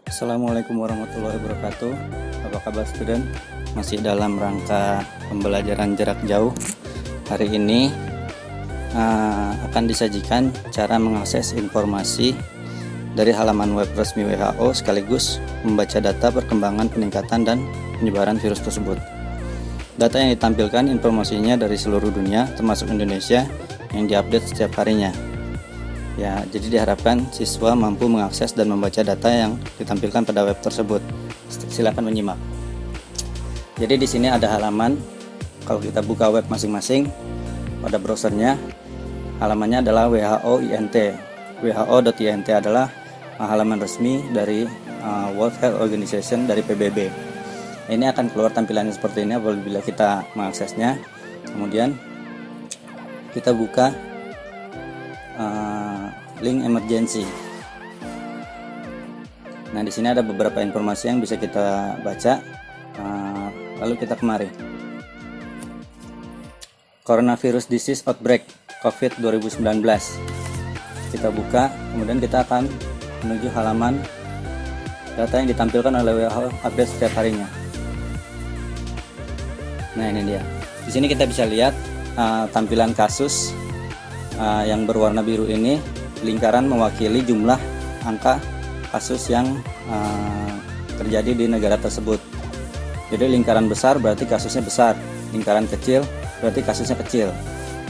Assalamualaikum warahmatullahi wabarakatuh. Apa kabar student? Masih dalam rangka pembelajaran jarak jauh. Hari ini akan disajikan cara mengakses informasi dari halaman web resmi WHO sekaligus membaca data perkembangan, peningkatan, dan penyebaran virus tersebut. Data yang ditampilkan informasinya dari seluruh dunia termasuk Indonesia yang diupdate setiap harinya. Ya, jadi diharapkan siswa mampu mengakses dan membaca data yang ditampilkan pada web tersebut. Silakan menyimak. Jadi di sini ada halaman. Kalau kita buka web masing-masing pada browsernya, halamannya adalah WHO.int. WHO.int adalah halaman resmi dari World Health Organization dari PBB. Ini akan keluar tampilannya seperti ini apabila kita mengaksesnya. Kemudian kita buka link emergency. Nah, di sini ada beberapa informasi yang bisa kita baca. Lalu kita kemari. Coronavirus Disease Outbreak COVID 2019. Kita buka, kemudian kita akan menuju halaman data yang ditampilkan oleh WHO update setiap harinya. Nah, ini dia. Di sini kita bisa lihat tampilan kasus yang berwarna biru ini. Lingkaran mewakili jumlah angka kasus yang terjadi di negara tersebut. Jadi lingkaran besar berarti kasusnya besar, lingkaran kecil berarti kasusnya kecil.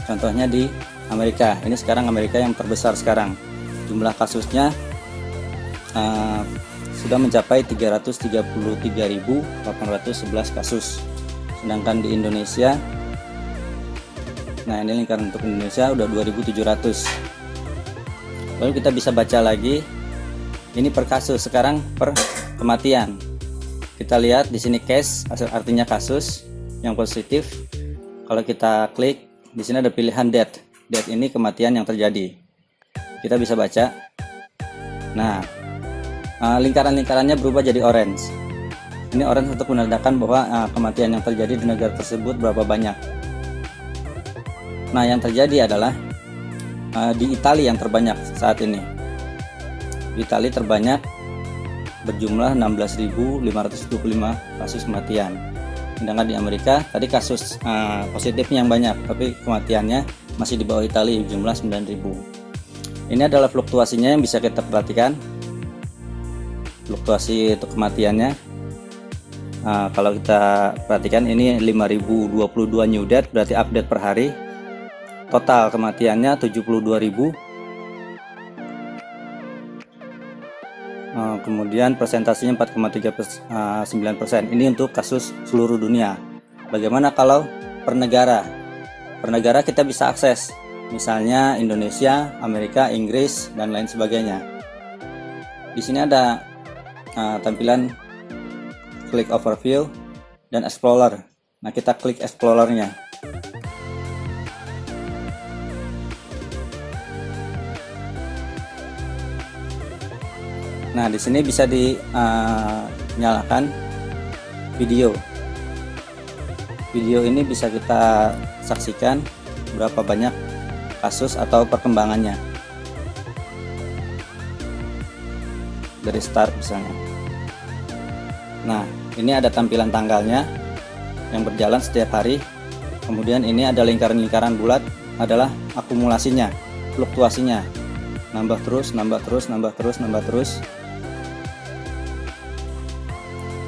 Contohnya di Amerika, ini sekarang Amerika yang terbesar sekarang. Jumlah kasusnya sudah mencapai 333.811 kasus. Sedangkan di Indonesia, nah ini lingkaran untuk Indonesia udah 2.700. Lalu kita bisa baca lagi, ini per kasus, sekarang per kematian. Kita lihat di sini case, artinya kasus yang positif. Kalau kita klik, di sini ada pilihan death. Death ini kematian yang terjadi. Kita bisa baca. Nah, lingkaran-lingkarannya berubah jadi orange. Ini orange untuk menandakan bahwa kematian yang terjadi di negara tersebut berapa banyak. Nah, yang terjadi adalah di Italia yang terbanyak saat ini. Di Italia terbanyak berjumlah 16.525 kasus kematian. Sedangkan di Amerika tadi kasus positifnya yang banyak, tapi kematiannya masih di bawah Italia, jumlah 9.000. Ini adalah fluktuasinya yang bisa kita perhatikan. Fluktuasi untuk kematiannya. Kalau kita perhatikan ini 5.022 new death, berarti update per hari. Total kematiannya 72.000. Kemudian persentasenya 4,39%. Ini untuk kasus seluruh dunia. Bagaimana kalau per negara? Per negara kita bisa akses, misalnya Indonesia, Amerika, Inggris, dan lain sebagainya. Di sini ada tampilan klik overview dan explorer. Nah, kita klik explorernya. Nah, di sini bisa dinyalakan video. Video ini bisa kita saksikan berapa banyak kasus atau perkembangannya. Dari start misalnya. Nah, ini ada tampilan tanggalnya yang berjalan setiap hari. Kemudian ini ada lingkaran-lingkaran bulat adalah akumulasinya, fluktuasinya. Nambah terus, nambah terus, nambah terus, nambah terus.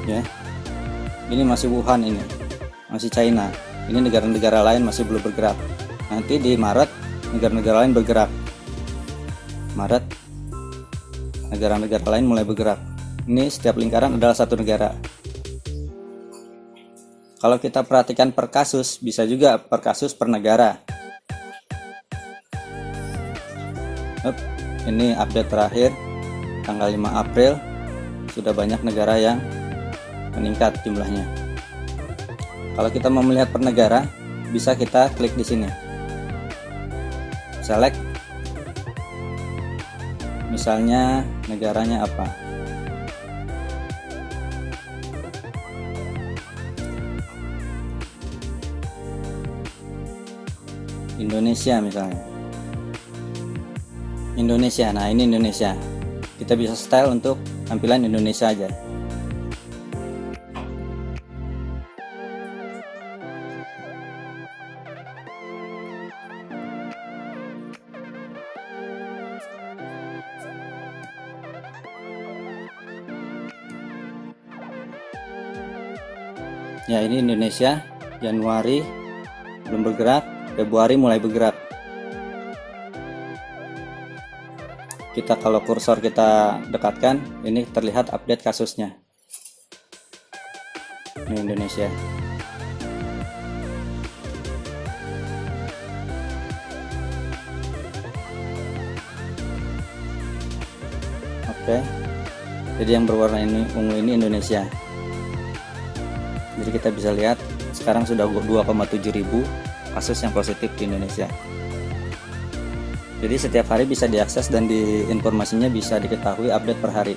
Ya, ini masih Wuhan, ini masih China, ini negara-negara lain masih belum bergerak. Nanti di Maret negara-negara lain bergerak. Maret negara-negara lain mulai bergerak. Ini setiap lingkaran adalah satu negara. Kalau kita perhatikan per kasus, bisa juga per kasus per negara. Ini update terakhir tanggal 5 April, sudah banyak negara yang meningkat jumlahnya. Kalau kita mau melihat per negara, bisa kita klik di sini. Select. Misalnya negaranya apa? Indonesia misalnya. Indonesia. Nah, ini Indonesia. Kita bisa style untuk tampilan Indonesia aja. Ya, ini Indonesia. Januari belum bergerak, Februari mulai bergerak. Kita kalau kursor kita dekatkan, ini terlihat update kasusnya. Ini Indonesia. Oke. Jadi yang berwarna ini ungu ini Indonesia. Jadi kita bisa lihat sekarang sudah 2,7 ribu kasus yang positif di Indonesia. Jadi setiap hari bisa diakses dan informasinya bisa diketahui update per hari.